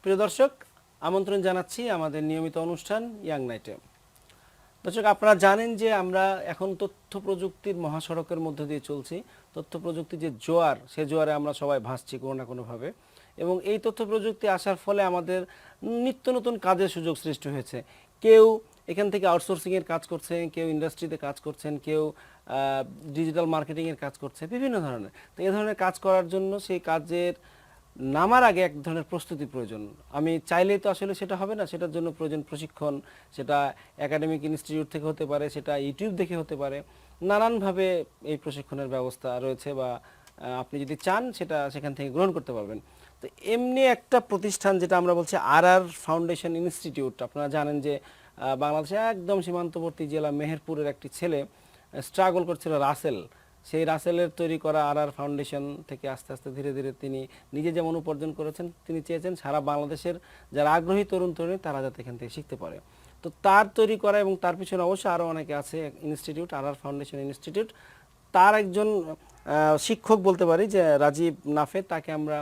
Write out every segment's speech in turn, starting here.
প্রিয় দর্শক, আমন্ত্রণ জানাচ্ছি আমাদের নিয়মিত অনুষ্ঠান ইয়াং নাইটে। দর্শক, আপনারা জানেন যে আমরা এখন তথ্য প্রযুক্তির মহাসড়কের মধ্য দিয়ে চলছি। তথ্য প্রযুক্তির যে জোয়ার, সে জোয়ারে আমরা সবাই ভাসছি কোনো না কোনোভাবে। এবং এই তথ্য প্রযুক্তি আসার ফলে আমাদের নিত্য নতুন কাজের সুযোগ সৃষ্টি হয়েছে। কেউ এখান থেকে আউটসোর্সিংয়ের কাজ করছেন, কেউ ইন্ডাস্ট্রিতে কাজ করছেন, কেউ ডিজিটাল মার্কেটিংয়ের কাজ করছে, বিভিন্ন ধরনের। তো এই ধরনের কাজ করার জন্য সেই কাজের নামার আগে এক ধরনের প্রস্তুতি প্রয়োজন। আমি চাইলেই তো আসলে সেটা হবে না, সেটার জন্য প্রয়োজন প্রশিক্ষণ। সেটা একাডেমিক ইনস্টিটিউট থেকে হতে পারে, সেটা ইউটিউব দেখে হতে পারে। নানানভাবে এই প্রশিক্ষণের ব্যবস্থা রয়েছে, বা আপনি যদি চান সেটা সেখান থেকে গ্রহণ করতে পারবেন। তো এমনি একটা প্রতিষ্ঠান যেটা আমরা বলছি আর ফাউন্ডেশন ইনস্টিটিউট, আপনারা জানেন যে বাংলাদেশে একদম সীমান্তবর্তী জেলা মেহেরপুরের একটি ছেলে স্ট্রাগল করছিল, রাসেল। সেই রাসেলের তৈরি করা আর ফাউন্ডেশন থেকে আস্তে আস্তে ধীরে ধীরে তিনি নিজে যেমন উপার্জন করেছেন, তিনি চেয়েছেন সারা বাংলাদেশের যারা আগ্রহী তরুণ তরুণী তারা যাতে এখান থেকে শিখতে পারে। তো তার তৈরি করা, এবং তার পিছনে অবশ্যই আরও অনেকে আছে, ইনস্টিটিউট আর ফাউন্ডেশন ইনস্টিটিউট। তার একজন শিক্ষক বলতে পারি যে রাজীব নাফে, তাকে আমরা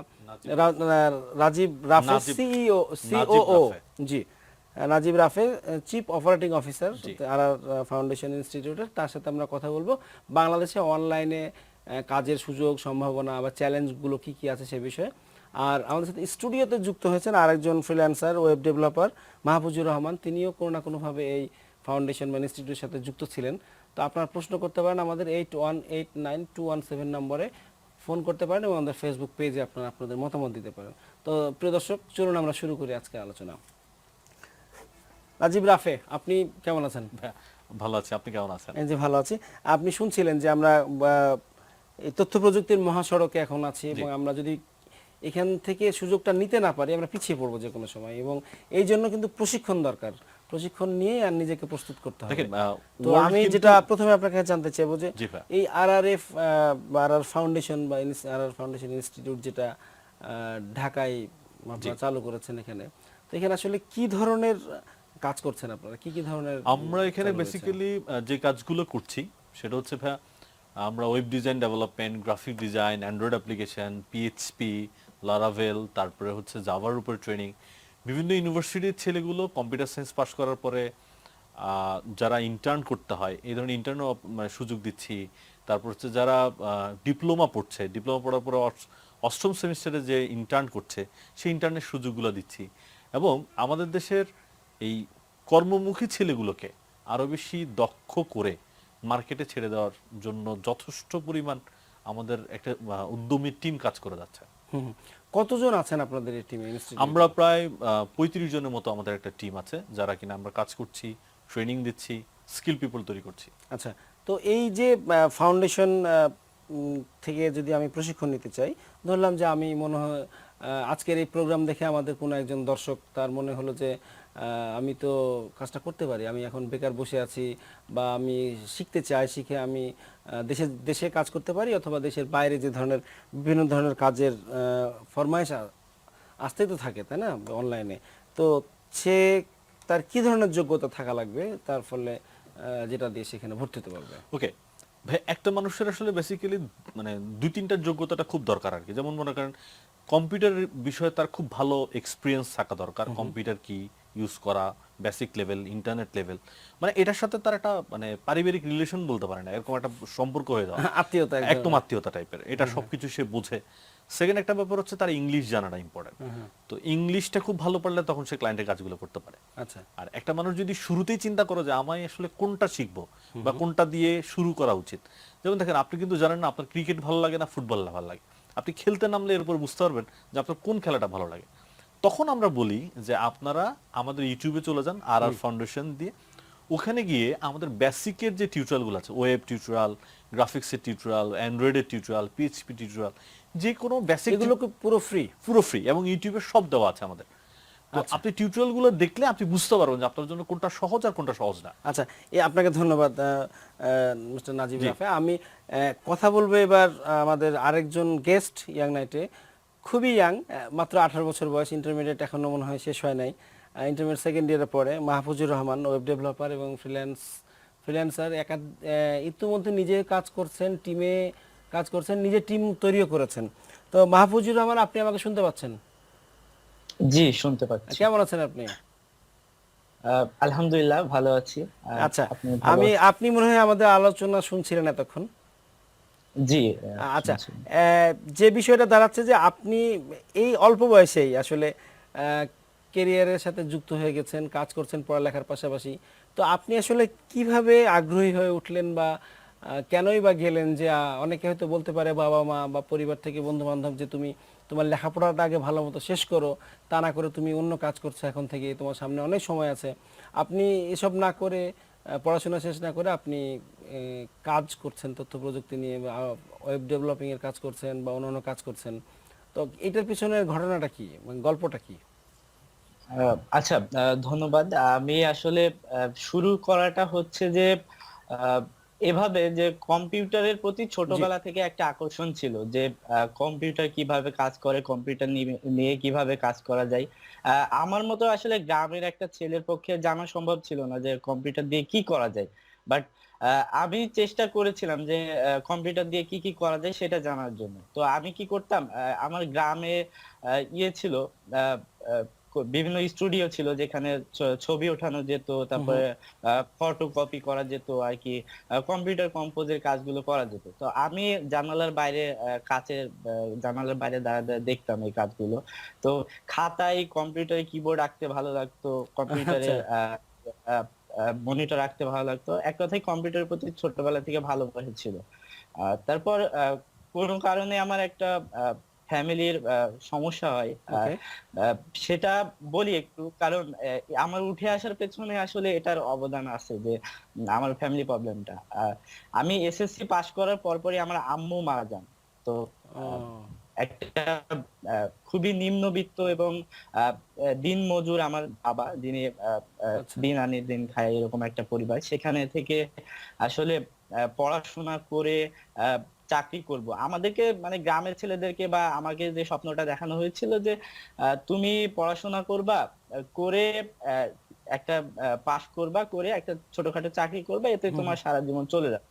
রাজীব রাফে সিওও, জি নাজিব রাফে, চিফ অপারেটিং অফিসার আর ফাউন্ডেশন ইনস্টিটিউটের। তার সাথে আমরা কথা বলবো বাংলাদেশে অনলাইনে কাজের সুযোগ, সম্ভাবনা বা চ্যালেঞ্জগুলো কি কি আছে সে বিষয়ে। আর আমাদের সাথে স্টুডিওতে যুক্ত হয়েছেন আরেকজন freelancer, web developer Mahfuzur Rahman. তিনিও কোনো না কোনোভাবে এই ফাউন্ডেশন বা ইনস্টিটিউটের সাথে যুক্ত ছিলেন। তো আপনারা প্রশ্ন করতে পারেন আমাদের 81892117 নম্বরে ফোন করতে পারেন, এবং আমাদের ফেসবুক পেজে আপনারা আপনাদের মতামত দিতে পারেন। তো প্রিয় দর্শক, চলুন আমরা শুরু করি আজকের আলোচনা। রাজীব রাফে, আপনি কেমন আছেন? ভালো আছি, আপনি কেমন আছেন? এই যে ভালো আছি। আপনি শুনছিলেন যে আমরা এই তথ্য প্রযুক্তির মহাসড়কে এখন আছি, এবং আমরা যদি এখান থেকে সুযোগটা নিতে না পারি আমরা পিছিয়ে পড়বো যে কোনো সময়। এবং এই জন্য কিন্তু প্রশিক্ষণ দরকার। প্রশিক্ষণ নিয়ে আর নিজেকে প্রস্তুত করতে হবে। তো আমি যেটা প্রথমে আপনার কাছে জানতে চাইবো যে এই আরআরএফ বা আর ফাউন্ডেশন বা আর ফাউন্ডেশন ইনস্টিটিউট যেটা ঢাকায় আপনারা চালু করেছেন এখানে, তো এখানে আসলে কি ধরনের কাজ করছেন আপনারা? কি কি ধরনের? আমরা এখানে বেসিক্যালি যে কাজগুলো করছি সেটা হচ্ছে ভাই, আমরা web design development, graphic design, Android application, PHP, Laravel, তারপরে হচ্ছে জাভার উপর ট্রেনিং। বিভিন্ন ইউনিভার্সিটির ছেলেগুলো কম্পিউটার সায়েন্স পাস করার পরে যারা ইন্টার্ন করতে হয়, এই ধরনের ইন্টার্নও সুযোগ দিচ্ছি। তারপর হচ্ছে যারা ডিপ্লোমা পড়ছে, ডিপ্লোমা পড়ার পরে অষ্টম সেমিস্টারে যে ইন্টার্ন করছে, সেই ইন্টার্নের সুযোগগুলো দিচ্ছি। এবং আমাদের দেশের এই কর্মমুখী ছেলেগুলোকে আরো বেশি দক্ষ করে মার্কেটে ছেড়ে দেওয়ার জন্য যথেষ্ট পরিমাণ আমাদের একটা উদ্যমী টিম কাজ করে যাচ্ছে। কতজন আছেন আপনাদের এই টিমে? আমরা প্রায় 35 জনের মতো আমাদের একটা টিম আছে, যারা কিনা আমরা কাজ করছি, ট্রেনিং দিচ্ছি, স্কিল পিপল তৈরি করছি। আচ্ছা, তো এই যে ফাউন্ডেশন থেকে যদি আমি প্রশিক্ষণ নিতে চাই, ধরলাম যে আমি মনে হয় আজকের এই প্রোগ্রাম দেখে আমাদের কোনো একজন দর্শক, তার মনে হলো যে আমি তো কাজটা করতে পারি, আমি এখন বেকার বসে আছি, বা আমি শিখতে চাই, শিখে আমি দেশে দেশে কাজ করতে পারি, অথবা দেশের বাইরে যে ধরনের বিভিন্ন ধরনের কাজের ফরমাইশ আসতেই তো থাকে, তাই না, অনলাইনে। তো সে তার কি ধরনের যোগ্যতা থাকা লাগবে, তার ফলে যেটা দিয়ে সেখানে ভর্তি হতে পারবে? ওকে ভাই, একটা মানুষের আসলে বেসিক্যালি মানে 2-3টার যোগ্যতাটা খুব দরকার আর কি। যেমন মনে করেন কম্পিউটার বিষয়ে তার খুব ভালো এক্সপিরিয়েন্স থাকা দরকার, কম্পিউটার কি ইউজ করা, বেসিক লেভেল, ইন্টারনেট লেভেল, মানে এটার সাথে তার একটা মানে পারিবারিক রিলেশন বলতে পারে না, এরকম একটা সম্পর্ক হয়ে যাওয়া, আত্মীয়তা, একদম আত্মীয়তা টাইপের, এটা সবকিছু সে বোঝে। সেকেন্ড একটা ব্যাপার হচ্ছে তার ইংলিশ জানাটা ইম্পর্টেন্ট। তো ইংলিশটা খুব ভালো পারলে তখন সে ক্লায়েন্টের কাজগুলো করতে পারে। আচ্ছা, আর একটা মানুষ যদি শুরুতেই চিন্তা করে যে আমি আসলে কোনটা শিখবো বা কোনটা দিয়ে শুরু করা উচিত, যেমন দেখেন আপনি কিন্তু জানেন না আপনার ক্রিকেট ভালো লাগে না ফুটবল ভালো লাগে, আপনি খেলতে নামলে এর উপর বুঝতে পারবেন যে আপনার কোন খেলাটা ভালো লাগে। তখন আমরা বলি যে আপনারা আমাদের ইউটিউবে চলে যান, আর ফাউন্ডেশন দিয়ে, ওখানে গিয়ে আমাদের বেসিকের যে টিউটোরিয়ালগুলো আছে, ওয়েব টিউটোরিয়াল, গ্রাফিক্সের টিউটোরিয়াল, অ্যান্ড্রয়েডের টিউটোরিয়াল, পিএইচপি টিউটোরিয়াল, যে কোনো বেসিক, এগুলোকে পুরো ফ্রি, পুরো ফ্রি, এবং ইউটিউবে সব দেওয়া আছে আমাদের। তো আপনি টিউটোরিয়ালগুলো দেখলে আপনি বুঝতে পারবেন যে আপনার জন্য কোনটা সহজ আর কোনটা সহজ না। আচ্ছা, আপনাকে ধন্যবাদ মিস্টার নাজিব রাফে। আমি কথা বলবো এবার আমাদের আরেকজন গেস্ট ইয়াং নাইটে, খুবই ইয়াং, মাত্র 18 বছর বয়স, ইন্টারমিডিয়েট এখনো মনে হয় শেষ হয় নাই, ইন্টারমিডিয়েট সেকেন্ড ইয়ারে পড়ে, মাহফুজুর রহমান, ওয়েব ডেভেলপার এবং ফ্রিল্যান্সার। ইতিমধ্যে নিজে কাজ করছেন, টিমে কাজ করছেন, নিজে টিম তৈরিও করেছেন। তো মাহফুজুর রহমান, আপনি আমাকে শুনতে পাচ্ছেন? জি, শুনতে পাচ্ছি। কেমন আছেন আপনি? আলহামদুলিল্লাহ ভালো আছি। আচ্ছা, আপনি ভালো আছেন? আপনি মনে হয় আমাদের আলোচনা শুনছিলেন এতক্ষণ। জি, আচ্ছা, শুনছি। যে বিষয়টা দাঁড়াচ্ছে যে আপনি এই অল্প বয়সেই আসলে কেরিয়ারের সাথে যুক্ত হয়ে গেছেন, কাজ করছেন পড়ালেখার পাশাপাশি। তো আপনি আসলে কিভাবে আগ্রহী হয়ে উঠলেন বা কেনই বা গেলেন যে অনেকে হয়তো বলতে পারে বাবা মা বা পরিবার থেকে বন্ধু বান্ধব যে তুমি তোমার লেখাপড়াটা আগে ভালো মতো শেষ করো, তা না করে তুমি অন্য কাজ করছো এখন থেকে, তোমার সামনে অনেক সময় আছে। আপনি এসব না করে পড়াশোনা শেষ না করে আপনি কাজ করছেন তথ্য প্রযুক্তি নিয়ে, ওয়েব ডেভেলপিং এর কাজ করছেন বা অন্যান্য কাজ করছেন। তো এটার পিছনের ঘটনাটা কি, মানে গল্পটা কি? আচ্ছা, ধন্যবাদ। আমি আসলে শুরু করাটা হচ্ছে যে আহ, এভাবে যে কম্পিউটারের প্রতি জি। ছোটবেলা থেকে একটা আকর্ষণ ছিল যে কম্পিউটার কিভাবে কাজ করে, কম্পিউটার নিয়ে কিভাবে কাজ করা যায়। আমার মতো আসলে গ্রামের একটা ছেলের পক্ষে জানা সম্ভব ছিল না যে কম্পিউটার দিয়ে কি করা যায়। বাট আমি চেষ্টা করেছিলাম যে কম্পিউটার দিয়ে কি কি করা যায় সেটা জানার জন্য। তো আমি কি করতাম, আমার গ্রামে ইয়ে ছিল, আহ, আহ, বিভিন্ন স্টুডিও ছিল যেখানে ছবি ওঠানো যেত, হুম হুম। তারপরে ফটো কপি করা যেত আর কি, কম্পিউটার কম্পোজের কাজগুলো করা যেত। তো আমি জানালার বাইরে, কাচের জানালার বাইরে দাঁড়া দাঁড়া দেখতাম এই কাজগুলো। তো খাতায় কম্পিউটারে কিবোর্ড আঁকতে ভালো লাগতো, আচ্ছা। কম্পিউটারের মনিটর আঁকতে ভালো লাগতো। এক কথায় কম্পিউটারের প্রতি ছোটবেলা থেকে ভালোবাসা ছিল। তারপর কোনো কারণে আমার একটা ফ্যামিলির সমস্যা হয়। ওকে। আহ, সেটা বলি একটু, কারণ আমার উঠে আসার পেছনে আসলে এটার অবদান আছে যে আমার ফ্যামিলি প্রবলেমটা। আমি এসএসসি পাশ করার পরপরই আমার আম্মু মারা যান। তো আহ, ও একটা খুবই নিম্নবিত্ত এবং আহ, দিন মজুর আমার বাবা, যিনি আচ্ছা। দিন আনি দিন খায় এরকম একটা পরিবার, সেখানে থেকে আসলে পড়াশোনা করে আহ, চাকরি করব আমাদেরকে, মানে গ্রামের ছেলেদেরকে বা আমাকে যে স্বপ্নটা দেখানো হয়েছিল যে তুমি পড়াশোনা করবা, করে আহ, একটা পাশ করবা, করে একটা ছোটখাটো চাকরি করবা, এতে হুম হুম। তোমার সারা জীবন চলে যাবে।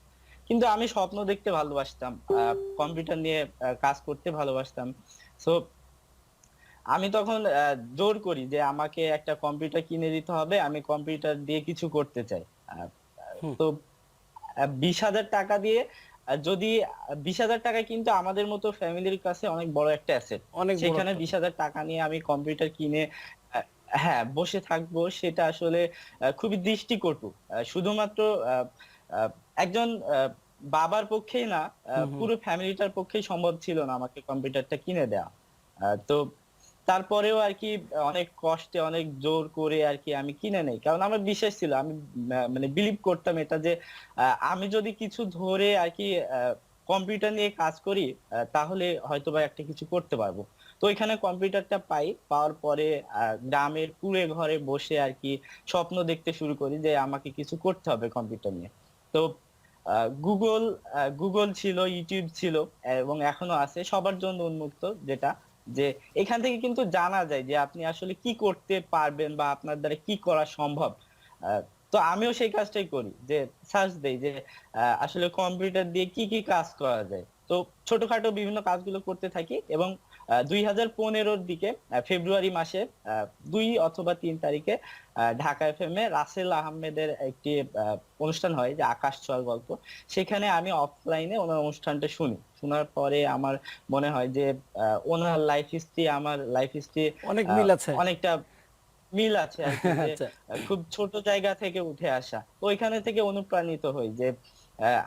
কিন্তু আমি স্বপ্ন দেখতে ভালোবাসতাম, কম্পিউটার নিয়ে কাজ করতে ভালোবাসতাম। সো আমি তখন জোর করি যে আমাকে একটা কম্পিউটার কিনে দিতে হবে, আমি কম্পিউটার দিয়ে কিছু করতে চাই। আহ, হুম। তো 20,000 টাকা দিয়ে, যদি 20,000 টাকা কিন্তু আমাদের মতো ফ্যামিলির কাছে অনেক বড় একটা অ্যাসেট। অনেক বড় সেখানে একটা। 20,000 টাকা নিয়ে আমি কম্পিউটার কিনে আহ, হ্যাঁ বসে থাকবো, সেটা আসলে খুবই দৃষ্টিকটু। শুধুমাত্র আহ, আহ, একজন বাবার পক্ষেই না, হুম হুম। পুরো ফ্যামিলিটার পক্ষেই সম্ভব ছিল না আমাকে কম্পিউটারটা কিনে দেওয়া। তো তারপরেও আর কি অনেক কষ্টে, অনেক জোর করে আর কি আমি কিনে নেই, কারণ আমার বিশ্বাস ছিল, আমি মানে বিলিভ করতাম এটা যে আমি যদি কিছু ধরে আর কি কম্পিউটার নিয়ে কাজ করি, তাহলে হয়তোবা একটা কিছু করতে পারবো। তো এখানে কম্পিউটারটা পাই, পাওয়ার পরে গ্রামের কুঁড়ে ঘরে বসে আর কি স্বপ্ন দেখতে শুরু করি যে আমাকে কিছু করতে হবে কম্পিউটার নিয়ে। তো গুগল গুগল ছিল, ইউটিউব ছিল, এবং এখনো আছে সবার জন্য উন্মুক্ত, যেটা যে এখান থেকে কিন্তু জানা যায় যে আপনি আসলে কি করতে পারবেন বা আপনার দ্বারা কি করা সম্ভব। আহ, তো আমিও সেই কাজটাই করি যে সার্চ দেই যে আসলে কম্পিউটার দিয়ে কি কি কাজ করা যায়। তো ছোটখাটো বিভিন্ন কাজগুলো করতে থাকি, এবং 2015-র দিকে ফেব্রুয়ারি মাসে 2 অথবা 3 তারিখে ঢাকা এফএম এ রাসেল আহমেদের একটি অনুষ্ঠান হয় যে আকাশ ছোঁয়ার গল্প। সেখানে আমি অফলাইনে ওনার অনুষ্ঠানটা শুনি, শোনার পরে আমার মনে হয় যে ওনার লাইফ হিস্ট্রি আমার লাইফ হিস্ট্রি অনেক মিল আছে। অনেকটা মিল আছে আর কি, যে আচ্ছা। খুব ছোট জায়গা থেকে উঠে আসা। তো ওইখানে থেকে অনুপ্রাণিত হই যে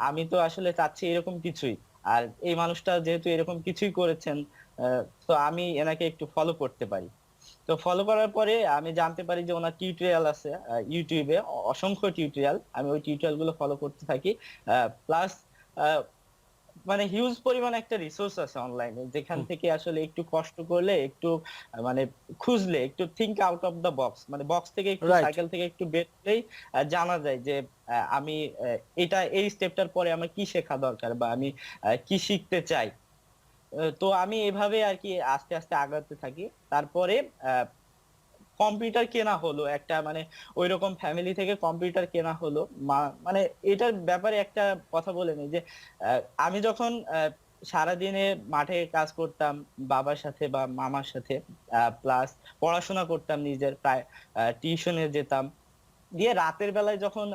আমি তো আসলে চাচ্ছি এরকম কিছুই, আর এই মানুষটা যেহেতু এরকম কিছুই করেছেন, তো আমি এনাকে একটু ফলো করতে পারি। তো ফলো করার পরে আমি জানতে পারি যে ওনার টিউটোরিয়াল আছে ইউটিউবে, অসংখ্য টিউটোরিয়াল, আমি ওই টিউটোরিয়াল গুলো ফলো করতে থাকি। প্লাস মানে হিউজ পরিমাণ একটা রিসোর্স আছে অনলাইনে, যেখান হুম। থেকে আসলে একটু কষ্ট করলে, একটু মানে খুঁজলে, একটু think out of the box, মানে বক্স থেকে একটু, রাইট। সাইকেল থেকে একটু বের হলেই জানা যায় যে আমি এটা এই স্টেপটার পরে আমার কি শেখা দরকার বা আমি কি শিখতে চাই। তো আমি এভাবে আর কি আস্তে আস্তে আগাতে থাকি। তারপরে কম্পিউটার কেনা হলো একটা, মানে ওইরকম ফ্যামিলি থেকে কম্পিউটার কেনা হলো। মানে এটার ব্যাপারে একটা কথা বলে নিই যে আমি যখন সারাদিনে মাঠে কাজ করতাম বাবার সাথে বা মামার সাথে, প্লাস পড়াশোনা করতাম নিজের, প্রায় টিউশনে যেতাম। দিয়ে রাতের বেলায় যখন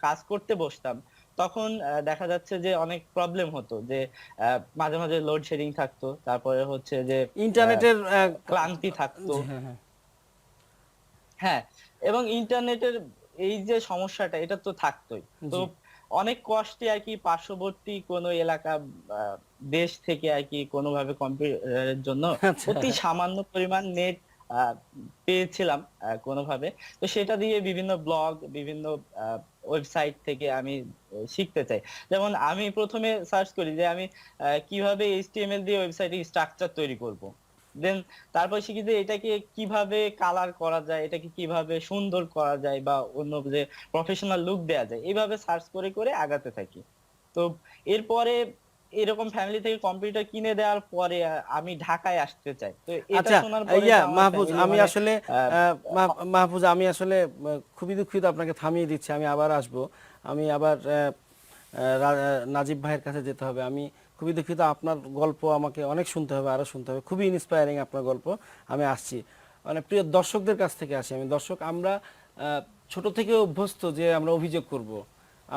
কাজ করতে বসতাম, তখন দেখা যাচ্ছে যে অনেক প্রবলেম হতো, যে মাঝে মাঝে লোডশেডিং থাকতো, তারপরে হচ্ছে যে ইন্টারনেটের ক্লান্তি থাকতো। জি, হ্যাঁ হ্যাঁ হ্যাঁ, এবং ইন্টারনেটের এই যে সমস্যাটা, এটা তো থাকতোই। তো জি অনেক কষ্টে আর কি পার্শ্ববর্তী কোনো এলাকা, আহ, দেশ থেকে আর কি কোনোভাবে কম্পিউটারের জন্য আচ্ছা অতি সামান্য পরিমাণ নেট পেয়েছিলাম কোনোভাবে। তো সেটা দিয়ে বিভিন্ন ব্লগ, বিভিন্ন ওয়েবসাইট থেকে আমি শিখতে চাই। যেমন আমি প্রথমে সার্চ করি যে আমি কিভাবে এইচটিএমএল দিয়ে ওয়েবসাইটে স্ট্রাকচার তৈরি করব। দেন তারপর শিখি যে এটাকে কিভাবে কালার করা যায়, এটাকে কিভাবে সুন্দর করা যায়, বা অন্য যে প্রফেশনাল লুক দেয়া যায়, এইভাবে সার্চ করে করে আগাতে থাকি। তো এরপরে এরকম ফ্যামিলি থেকে কম্পিউটার কিনে দেওয়ার পরে আমি ঢাকায় আসতে চাই। তো এটা আচ্ছা শোনার পরে ইয়া তো আমার মাহফুজ ফ্যামিলি আমি মানে আসলে আহ, মাহফুজ আমি আসলে খুবই দুঃখিত আপনাকে থামিয়ে দিচ্ছি, আমি আবার আসব। আমি আবার নাজিব ভাইয়ের কাছে যেতে হবে। আমি খুবই দুঃখিত, আপনার গল্প আমাকে অনেক শুনতে হবে, আরো শুনতে হবে, খুবই ইন্সপায়ারিং আপনার গল্প। আমি আসছি, মানে প্রিয় দর্শকদের কাছ থেকে আসি আমি। দর্শক, আমরা ছোট থেকে অভ্যস্ত যে আমরা অভিযোগ করব,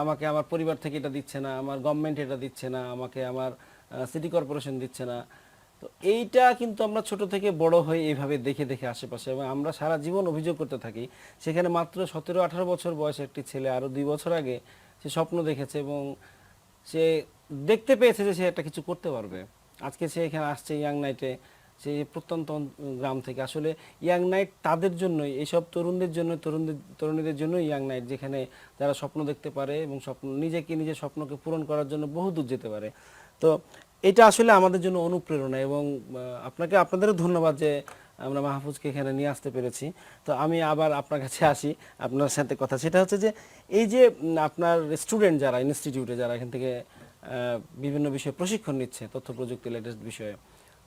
আমাকে আমার পরিবার থেকে এটা দিচ্ছে না, আমার গভর্নমেন্ট এটা দিচ্ছে না, আমাকে আমার সিটি কর্পোরেশন দিচ্ছে না। তো এইটা কিন্তু আমরা ছোট থেকে বড় হয়ে এইভাবে দেখে দেখে আশেপাশে, এবং আমরা সারা জীবন অভিযোগ করতে থাকি। সেখানে মাত্র 17-18 বছর বয়সে একটি ছেলে আরো 2 বছর আগে সে স্বপ্ন দেখেছে এবং সে দেখতে পেয়েছে যে সে একটা কিছু করতে পারবে। আজকে সে এখানে আসছে ইয়াং নাইটে, সে প্রত্যন্ত গ্রাম থেকে। আসলে ইয়াং নাইট তাদের জন্যই, এইসব তরুণদের জন্য, তরুণীদের জন্য ইয়াং নাইট, যেখানে যারা স্বপ্ন দেখতে পারে এবং নিজের স্বপ্নকে পূরণ করার জন্য বহু দূর যেতে পারে। তো এটা আসলে আমাদের জন্য অনুপ্রেরণা, এবং আপনাদেরও ধন্যবাদ যে আমরা মাহফুজকে এখানে নিয়ে আসতে পেরেছি। তো আমি আবার আপনার কাছে আসি, আপনার সাথে কথা সেটা হচ্ছে যে এই যে আপনার স্টুডেন্ট যারা ইনস্টিটিউটে, যারা এখান থেকে বিভিন্ন বিষয়ে প্রশিক্ষণ নিচ্ছে, তথ্য প্রযুক্তি লেটেস্ট বিষয়ে,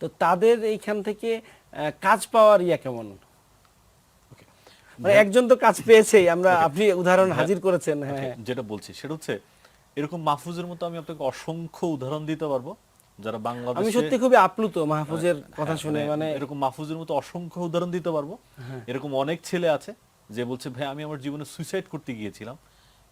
তো তাদের এইখান থেকে কাজ পাওয়ার কেমন? ওকে, মানে একজন তো কাজ পেয়েছেই, আপনি উদাহরণ হাজির করেছেন। হ্যাঁ হ্যাঁ যেটা বলছি সেটা হচ্ছে এরকম মাহফুজের মতো আমি আপনাকে অসংখ্য উদাহরণ দিতে পারবো, যারা আমি বাংলাদেশে সত্যি খুবই আপ্লুত মাহফুজের কথা শুনে। মানে এরকম মাহফুজের মতো অসংখ্য উদাহরণ দিতে পারবো। এরকম অনেক ছেলে আছে যে বলছে ভাই আমি আমার জীবনে সুইসাইড করতে গিয়েছিলাম,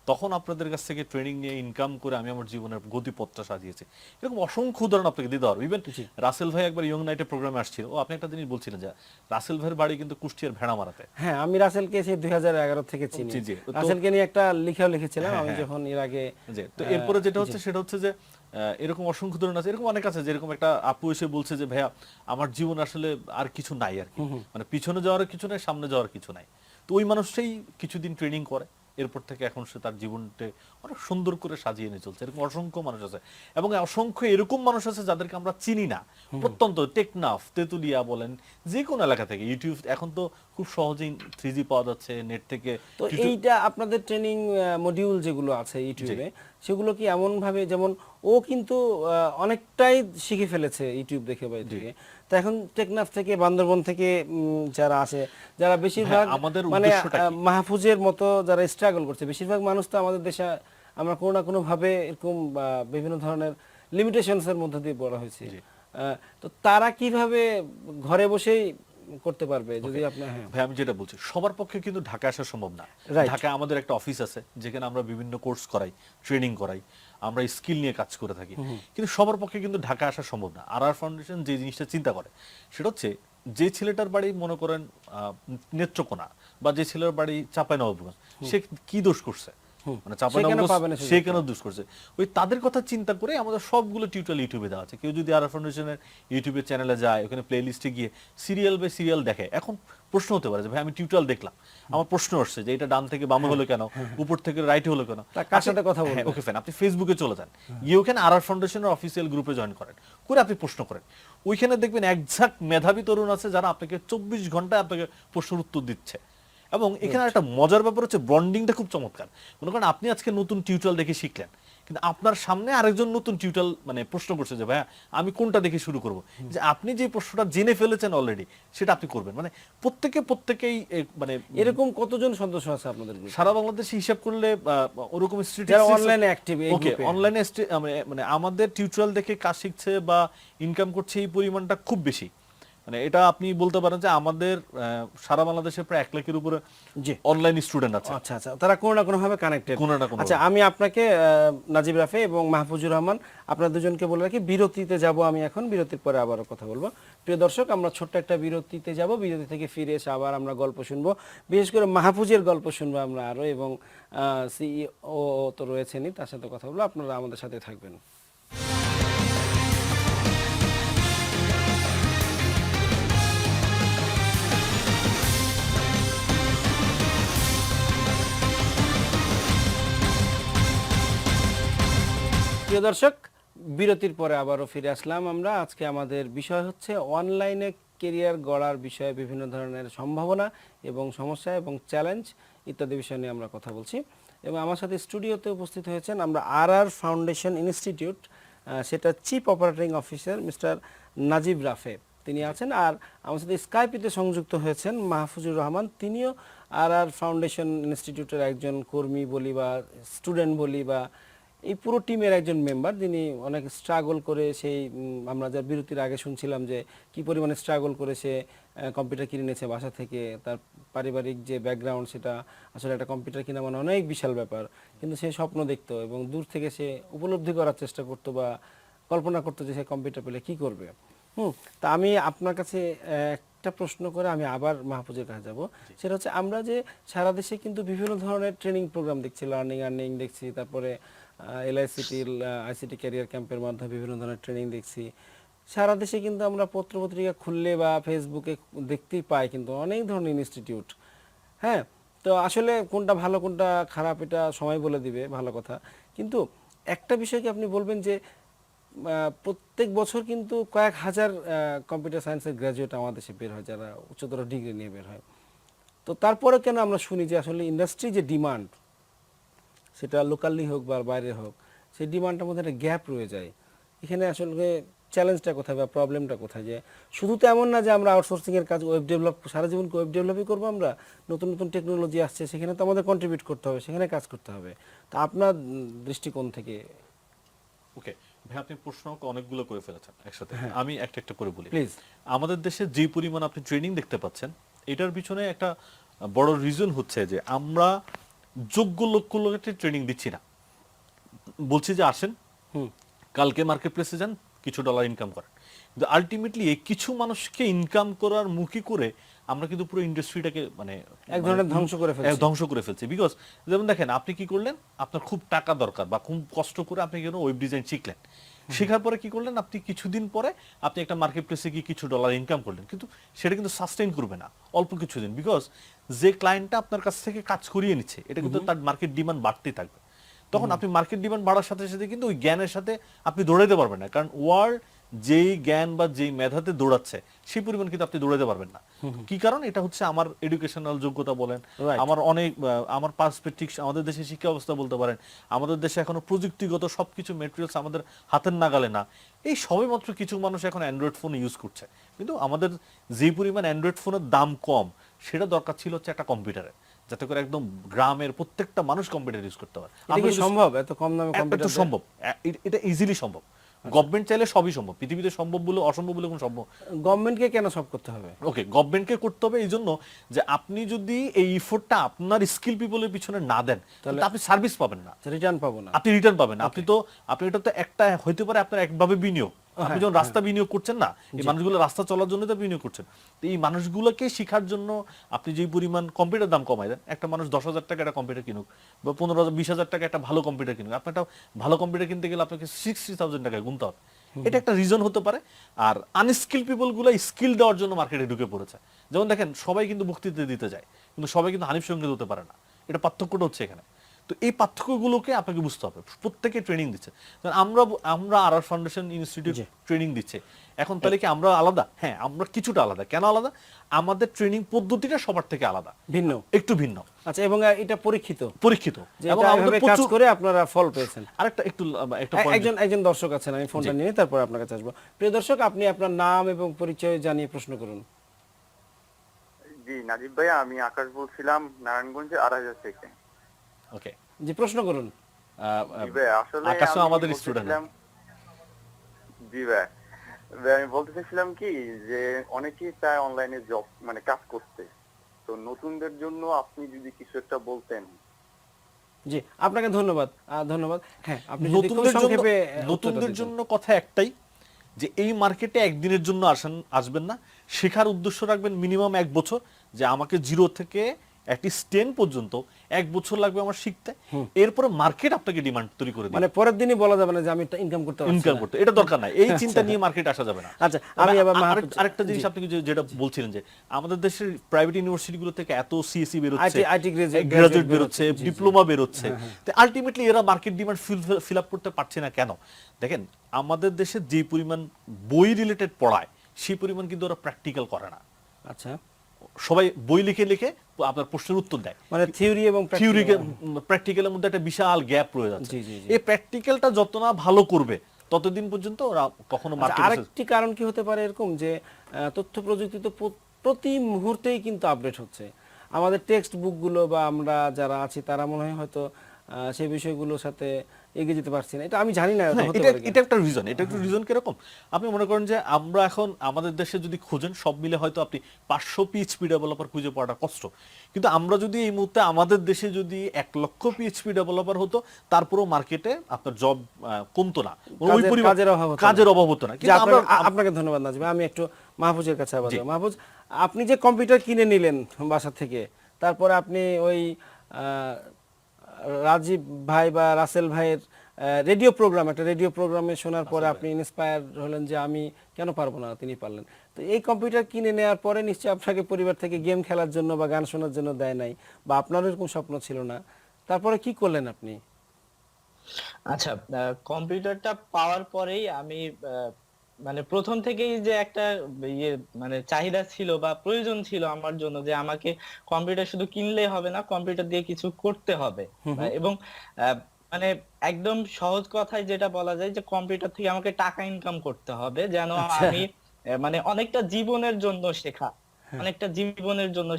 তখন আপনাদের কাছ থেকে ট্রেনিং নিয়ে ইনকাম করে আমি আমার জীবনের গতিপথটা সাজিয়েছি। এরকম অসংখ্য উদাহরণ আপনাকে দিতে পারবো। ইভেন রাসেল ভাই একবার ইয়ং নাইটে প্রোগ্রামে আসছিল, ও আপনি একটা জিনিস বলছিলেন যে রাসেল ভাইয়ের বাড়ি কিন্তু কুষ্টিয়ার ভেড়ামারাতে। হ্যাঁ, আমি রাসেলকে সেই 2011 থেকে চিনি। জি, জি। রাসেলকে নিয়ে একটা লেখাও লিখেছিলাম আমি যখন এর আগে। তো এরপরে যেটা হচ্ছে সেটা হচ্ছে যে এরকম অসংখ্য উদাহরণ আছে। এরকম অনেক আছে যেরকম একটা আপু এসে বলছে যে ভাইয়া আমার জীবন আসলে আর কিছু নাই আর কি, মানে পিছনে যাওয়ার কিছু নাই, সামনে যাওয়ার কিছু নাই। তো ওই মানুষটাই কিছুদিন ট্রেনিং করে, এরপর থেকে এখন সে তার জীবনটা অনেক সুন্দর করে সাজিয়ে নিয়ে চলছে। এরকম অসংখ্য মানুষ আছে, এবং অসংখ্য এরকম মানুষ আছে যাদেরকে আমরা চিনি না, প্রত্যন্ত টেকনাফ, তেতুলিয়া বলেন, যে কোনো এলাকা থেকে। ইউটিউব এখন তো খুব সহজেই 3G পাওয়া যাচ্ছে, নেট থেকে। তো এইটা আপনাদের ট্রেনিং মডিউল যেগুলো আছে ইউটিউবে, সেগুলো কি এমন ভাবে, যেমন ও কিন্তু অনেকটাই শিখে ফেলেছে ইউটিউব দেখে বা থেকে, তো এখন টেকনাফ থেকে, বান্দরবন থেকে যারা আছে, যারা বেশিরভাগ আমাদের মানে উদ্দেশ্যটা কি? মাহফুজের মতো যারা স্ট্রাগল করছে, বেশিরভাগ মানুষ তো আমাদের দেশে আমরা কোনো না কোনো ভাবে এরকম বিভিন্ন ধরনের লিমিটেশনস এর মধ্যে দিয়ে বড় হয়েছে। তো তারা কিভাবে ঘরে বসেই করতে পারবে যদি আপনার? হ্যাঁ ভাই, আমি যেটা বলছি সবার পক্ষে কিন্তু ঢাকা আসা সম্ভব না। Right. ঢাকায় আমাদের একটা অফিস আছে যেখানে আমরা বিভিন্ন কোর্স করাই, ট্রেনিং করাই, আমরা স্কিল নিয়ে কাজ করে থাকি, কিন্তু সবার পক্ষে কিন্তু ঢাকা আসা সম্ভব না। আর ফাউন্ডেশন যে জিনিসটা চিন্তা করে সেটা হচ্ছে, যে ছেলেটার বাড়ি মনে করেন নেত্রকোনা, বা যে ছেলের বাড়ি চাঁপাইনবাবগঞ্জ, সে কি দোষ করছে, মানে চাঁপাইনবাবগঞ্জ সে কেন দোষ করছে, ওই তাদের কথা চিন্তা করে আমাদের সবগুলো টিউটোরিয়াল ইউটিউবে দেওয়া আছে। কেউ যদি আর ফাউন্ডেশনের ইউটিউবের চ্যানেলে যায়, ওখানে প্লে লিস্টে গিয়ে সিরিয়াল বাই সিরিয়াল দেখে। এখন প্রশ্ন হতে পারে যে ভাই আমি টিউটোরিয়াল দেখলাম, আমার প্রশ্ন আসছে যে এটা ডান থেকে বামে হলো কেন, উপর থেকে রাইটে হলো কেন, কার সাথে কথা বলবেন? ওকে ফাইন, আপনি ফেসবুকে চলে যান, গিয়ে ওখানে আর ফাউন্ডেশনের অফিসিয়াল গ্রুপে জয়েন করেন, করে আপনি প্রশ্ন করেন। ওইখানে দেখবেন একজাক্ট মেধাবী তরুণ আছে যারা আপনাকে 24 ঘন্টায় আপনাকে প্রশ্নের উত্তর দিচ্ছে। এবং এখানে একটা মজার ব্যাপার হচ্ছে বন্ডিংটা খুব চমৎকার। মনে করেন আপনি আজকে নতুন টিউটোরিয়াল দেখে শিখলেন, কিন্তু আপনার সামনে আরেকজন নতুন টিউটার মানে প্রশ্ন করছে যে ভাইয়া আমি কোনটা দেখে শুরু করব, যে আপনি যে প্রশ্নটা জেনে ফেলেছেন অলরেডি সেটা আপনি করবেন। মানে প্রত্যেকেই মানে এরকম কতজন সদস্য আছে আপনাদের গ্রুপে? সারা বাংলাদেশে হিসাব করলে ওরকম যারা অনলাইনে অ্যাক্টিভ এই ওকে, গ্রুপে? অনলাইনে মানে আমাদের টিউটোরিয়াল দেখে কাজ শিখছে বা ইনকাম করছে এই পরিমাণটা খুব বেশি। মানে এটা আপনি বলতে পারেন যে আমাদের সারা বাংলাদেশে প্রায় 1 লাখের উপরে জি। অনলাইন স্টুডেন্ট আছে। আচ্ছা আচ্ছা, তারা কোনো না কোনো ভাবে কানেক্টেড। কোনো না কোনো আচ্ছা, আমি আপনাকে নাজিব রাফি এবং মাহফুজুর রহমান আপনার দুজনকে বলে রাখি, বিরতিতে যাব আমি এখন, বিরতির পরে আবারও কথা বলবো। প্রিয় দর্শক, আমরা ছোট্ট একটা বিরতিতে যাব, বিরতি থেকে ফিরে এসে আবার আমরা গল্প শুনবো, বিশেষ করে মাহফুজের গল্প শুনবো আমরা আরো, এবং সিইও তো রয়েছেনই, তার সাথে কথা বলবো। আপনারা আমাদের সাথে থাকবেন। প্রিয় দর্শক, বিরতির পরে আবারও ফিরে আসলাম আমরা। আজকে আমাদের বিষয় হচ্ছে অনলাইনে কেরিয়ার গড়ার বিষয়ে বিভিন্ন ধরনের সম্ভাবনা এবং সমস্যা এবং চ্যালেঞ্জ ইত্যাদি বিষয় নিয়ে আমরা কথা বলছি। এবং আমার সাথে স্টুডিওতে উপস্থিত হয়েছেন আমরা আর ফাউন্ডেশন ইনস্টিটিউট, সেটা chief operating officer mister Najib Rafe তিনি আছেন, আর আমার সাথে স্কাইপিতে সংযুক্ত হয়েছেন মাহফুজুর রহমান, তিনিও আর ফাউন্ডেশন ইনস্টিটিউটের একজন কর্মী বলি বা স্টুডেন্ট বলি বা এই পুরো টিমের একজন মেম্বার, যিনি অনেক স্ট্রাগল করে সেই আমরা যা বিরতির আগে শুনছিলাম যে কি পরিমাণে স্ট্রাগল করে সে কম্পিউটার কিনে নিয়েছে বাসা থেকে। তার পারিবারিক যে ব্যাকগ্রাউন্ড, সেটা আসলে একটা কম্পিউটার কিনা মানে অনেক বিশাল ব্যাপার, কিন্তু সে স্বপ্ন দেখতো এবং দূর থেকে সে উপলব্ধি করার চেষ্টা করতো বা কল্পনা করতো যে সে কম্পিউটার পেলে কি করবে। তা আমি আপনার কাছে একটা প্রশ্ন করে আমি আবার মাহফুজের কাছে যাব। সেটা হচ্ছে, আমরা যে সারা দেশে কিন্তু বিভিন্ন ধরনের ট্রেনিং প্রোগ্রাম দেখছি, আর্নিং দেখছি, তারপরে এলআইসিটির আইসিটি ক্যারিয়ার ক্যাম্পের মাধ্যমে বিভিন্ন ধরনের ট্রেনিং দেখছি সারা দেশে, কিন্তু আমরা পত্রপত্রিকা খুললে বা ফেসবুকে দেখতেই পাই কিন্তু অনেক ধরনের ইনস্টিটিউট। হ্যাঁ, তো আসলে কোনটা ভালো কোনটা খারাপ এটা সময় বলে দিবে, ভালো কথা। কিন্তু একটা বিষয় কি আপনি বলবেন যে প্রত্যেক বছর কিন্তু কয়েক হাজার কম্পিউটার সায়েন্সের গ্র্যাজুয়েট আমাদের দেশে বের হয়, যারা উচ্চতর ডিগ্রি নিয়ে বের হয়। তো তারপরে কেন আমরা শুনি যে আসলে ইন্ডাস্ট্রি যে ডিমান্ড, সেটা লোকালি হোক বা বাইরে হোক, সেই ডিমান্ডটার মধ্যে একটা গ্যাপ রয়ে যায়। এখানে আসলে চ্যালেঞ্জটা কোথায় বা প্রবলেমটা কোথায়? যে শুধু তো এমন না যে আমরা আউটসোর্সিংয়ের কাজ, ওয়েব ডেভেলপ সারা জীবন ওয়েব ডেভেলপই করবো আমরা, নতুন নতুন টেকনোলজি আসছে সেখানে তো আমাদের কন্ট্রিবিউট করতে হবে, সেখানে কাজ করতে হবে। তা আপনার দৃষ্টিকোণ থেকে। ওকে ভাই, আপনি প্রশ্ন অনেকগুলো করে ফেলেছেন একসাথে, আমি একটা একটা করে বলি প্লিজ। আমাদের দেশে যে পরিমাণ আপনি ট্রেনিং দেখতে পাচ্ছেন, এটার পিছনে একটা বড় রিজন হচ্ছে যে আমরা যোগ্য লোকগুলোকে ট্রেনিং দিচ্ছি না। বলছি যে আসেন কালকে মার্কেট প্লেসে যান, কিছু ডলার ইনকাম করেন, কিন্তু আলটিমেটলি এই কিছু মানুষকে ইনকাম করার মুখী করে আমরা কিন্তু পুরো ইন্ডাস্ট্রিটাকে মানে এক ধরনের ধ্বংস করে ফেলছি। বিকজ যেমন দেখেন, আপনি কি করলেন, আপনার খুব টাকা দরকার বা খুব কষ্ট করে আপনি কেন ওয়েব ডিজাইন শিখলেন, শেখার পরে কি করলেন, আপনি কিছুদিন পরে আপনি একটা মার্কেট প্লেসে গিয়ে কিছু ডলার ইনকাম করলেন, কিন্তু সেটা কিন্তু সাস্টেইন করবে না অল্প কিছুদিন। বিকজ যে ক্লায়েন্টটা আপনার কাছ থেকে কাজ করিয়ে নিচ্ছে, এটা কিন্তু তার মার্কেট ডিমান্ড বাড়তেই থাকবে। তখন আপনি মার্কেট ডিমান্ড বাড়ার সাথে সাথে কিন্তু ওই জ্ঞানের সাথে আপনি দৌড়াইতে পারবেন না, কারণ ওয়ার্ল্ড যেই জ্ঞান বা যেই মেধাতে দৌড়াচ্ছে সেই পরিমাণ কিন্তু আপনি দৌড়াতে পারবেন না। কি কারণ? এটা হচ্ছে আমার এডুকেশনাল যোগ্যতা বলেন, আমার অনেক আমার পার্সপেক্টিভ, আমাদের দেশের শিক্ষা ব্যবস্থা বলতে পারেন, আমাদের দেশে এখনো প্রযুক্তিগত সবকিছু ম্যাটেরিয়ালস আমাদের হাতের নাগালে না। এই সবে মাত্র কিছু মানুষ এখন অ্যান্ড্রয়েড ফোন ইউজ করছে, কিন্তু আমাদের যে পরিমাণ অ্যান্ড্রয়েড ফোনের দাম কম, সেটা দরকার ছিল হচ্ছে একটা কম্পিউটারে, যাতে করে একদম গ্রামের প্রত্যেকটা মানুষ কম্পিউটার ইউজ করতে পারে। সম্ভব এত কম দামে কম্পিউটার? সম্ভব, এটা ইজিলি সম্ভব। গভর্নমেন্ট চাইলে সবই সম্ভব, পৃথিবীতে সম্ভব বলে অসম্ভব বলে কোনো সম্ভব। গভর্নমেন্টকে কেন সব করতে হবে? ওকে, গভর্নমেন্টকে করতে হবে এই জন্য যে আপনি যদি এই ইফোর্টটা আপনার স্কিল পিপলের পিছনে না দেন, তাহলে আপনি সার্ভিস পাবেন না, রিটার্ন পাবো না, আপনি রিটার্ন পাবেন না। আপনি এটা তো একটা হইতে পারে আপনার একভাবে বিনিয়োগ, আপনি যখন রাস্তা বিনিয়োগ করছেন না, এই মানুষগুলো রাস্তা চলার জন্য তো বিনিয়োগ করছেন। তো এই মানুষগুলোকে শেখার জন্য আপনি যে পরিমাণ কম্পিউটার দাম কমাই দেন, একটা মানুষ 10,000 টাকা একটা কম্পিউটার কিনুক বা 15,000 20,000 টাকা একটা ভালো কম্পিউটার কিনুক, আপনি একটা ভালো কম্পিউটার কিনতে গেলে আপনাকে 60,000 টাকা গুনতে হবে। এটা একটা রিজন হতে পারে। আর আনস্কিল পিপল গুলো স্কিল দেওয়ার জন্য মার্কেটে ঢুকে পড়েছে। যেমন দেখেন, সবাই কিন্তু বক্তৃতা দিতে যায়, কিন্তু সবাই কিন্তু হানিফ সঙ্গীত হতে পারে না। এটা পার্থক্যটা হচ্ছে এখানে। তো এই পার্থক্যগুলোকে আপনাকে বুঝতে হবে, প্রত্যেকে ট্রেনিং দিচ্ছে। আমরা আর ফাউন্ডেশন ইনস্টিটিউট ট্রেনিং দিচ্ছে, এখন তাহলে কি আমরা আলাদা? হ্যাঁ, আমরা কিছুটা আলাদা। কেন আলাদা? আমাদের ট্রেনিং পদ্ধতিটা সবার থেকে আলাদা, ভিন্ন, একটু ভিন্ন। আচ্ছা, এবং এটা পরীক্ষিত যে এবং আমাদের কাজ করে আপনারা ফল পেয়েছেন। আরেকটা একটা point একজন দর্শক আছেন, আমি ফোনটা নিয়ে তারপর আপনার কাছে আসবো। প্রিয় দর্শক, আপনি আপনার নাম এবং পরিচয় জানিয়ে প্রশ্ন করুন। জি নাজিব ভাইয়া, আমি আকাশ বলছিলাম নারায়ণগঞ্জে 2.5 থেকে। ওকে, জি, প্রশ্ন করুন। জি ভাই, আসলে আকাশ আমি আমাদের বলতে স্টুডেন্ট। চাইছিলাম- জি ভাই, আমি বলতে চাইছিলাম কি যে অনেকেই চায় অনলাইনে জব মানে কাজ করতে, তো নতুনদের জন্য আপনি যদি কিছু একটা বলতেন। জি, আপনাকে ধন্যবাদ। ধন্যবাদ। হ্যাঁ, আপনি যদি খুব সংক্ষেপে নতুনদের জন্য কথা একটাই, যে এই মার্কেটে একদিনের জন্য আসবেন না, শেখার উদ্দেশ্য রাখবেন মিনিমাম 1 বছর, যে আমাকে 0 থেকে অ্যাটলিস্ট 10 পর্যন্ত 1 বছর লাগবে আমার শিখতে। এরপরে মার্কেট আপনাকে ডিমান্ড তৈরি করে দিবে, মানে পরের দিনই বলা যাবে না যে আমি ইনকাম করতে পারছি ইনকাম না। করতে, এটা দরকার নাই, এই চিন্তা নিয়ে মার্কেট আসা যাবে না। আচ্ছা, আমি আবার আরেকটা জিনিস আপনি যেটা বলছিলেন যে আমাদের দেশের প্রাইভেট ইউনিভার্সিটিগুলো থেকে এত সিএসসি বেরোচ্ছে, আইটি গ্রাজুয়েট বেরোচ্ছে, ডিপ্লোমা বেরোচ্ছে, তো আলটিমেটলি এরা মার্কেট ডিমান্ড ফিল আপ করতে পারছে না কেন? দেখেন, আমাদের দেশে যে পরিমাণ বই রিলেটেড পড়ায় সেই পরিমাণ কিন্তু ওরা প্র্যাকটিক্যাল করে না। আচ্ছা, সবাই বই লিখে লিখে আপনার প্রশ্নের উত্তর দেয়, মানে থিওরি এবং প্র্যাকটিক্যালের মধ্যে একটা বিশাল গ্যাপ রয়ে যাচ্ছে। জি, জি, জি। এই প্র্যাকটিক্যালটা যত না ভালো করবে ততদিন পর্যন্ত ওরা কখনো মার্কেটে। আরেকটি কারণ কি হতে পারে এরকম যে তথ্য প্রযুক্তি তো প্রতি মুহূর্তেই কিন্তু আপডেট হচ্ছে। আমাদের টেক্সট বুকগুলো বা আমরা যারা আছি তারা মনে হয় হয়তো সেই বিষয়গুলোর সাথে এগিয়ে যেতে পারছি না। এটা আমি জানি না, এটা একটা রিজন। এটা একটা রিজন কিরকম? আপনি মনে করেন যে আমরা এখন আমাদের দেশে যদি খোঁজেন সব মিলে হয়তো আপনি 500 পিএইচপি ডেভেলপার খুঁজে পাওয়াটা কষ্ট, কিন্তু আমরা যদি এই মুহূর্তে আমাদের দেশে যদি 1 লক্ষ পিএইচপি ডেভেলপার হতো, তারপরেও মার্কেটে আপনার জব কমতো না, ওই পরিমাণ কাজের অভাব হতো না। কিন্তু আপনাকে ধন্যবাদ নাজিব। আমি একটু মাহফুজের কাছে আবার যাব। মাহফুজ, আপনি যে কম্পিউটার কিনে নিলেন বাসা থেকে, তারপরে আপনি ওই রাজীব ভাই বা রাসেল ভাইয়ের একটা রেডিও প্রোগ্রামে শোনার পরে আপনি ইন্সপায়ার হলেন যে আমি কেন পারবো না, তিনি পারলেন। তো এই কম্পিউটার কিনে নেওয়ার পরে নিশ্চয়ই আপনাকে পরিবার থেকে গেম খেলার জন্য বা গান শোনার জন্য দেয় নাই, বা আপনারও এরকম স্বপ্ন ছিল না, তারপরে কি করলেন আপনি? আচ্ছা, কম্পিউটারটা পাওয়ার পরেই আমি মানে প্রথম থেকেই যে একটা ইয়ে মানে চাহিদা ছিল বা প্রয়োজন ছিল আমার জন্য, যে আমাকে কম্পিউটার শুধু কিনলেই হবে না, কম্পিউটার দিয়ে কিছু করতে হবে। এবং মানে একদম সহজ কথায় যেটা বলা যায় যে কম্পিউটার থেকে আমাকে টাকা ইনকাম করতে হবে, যেন আমি মানে অনেকটা জীবনের জন্য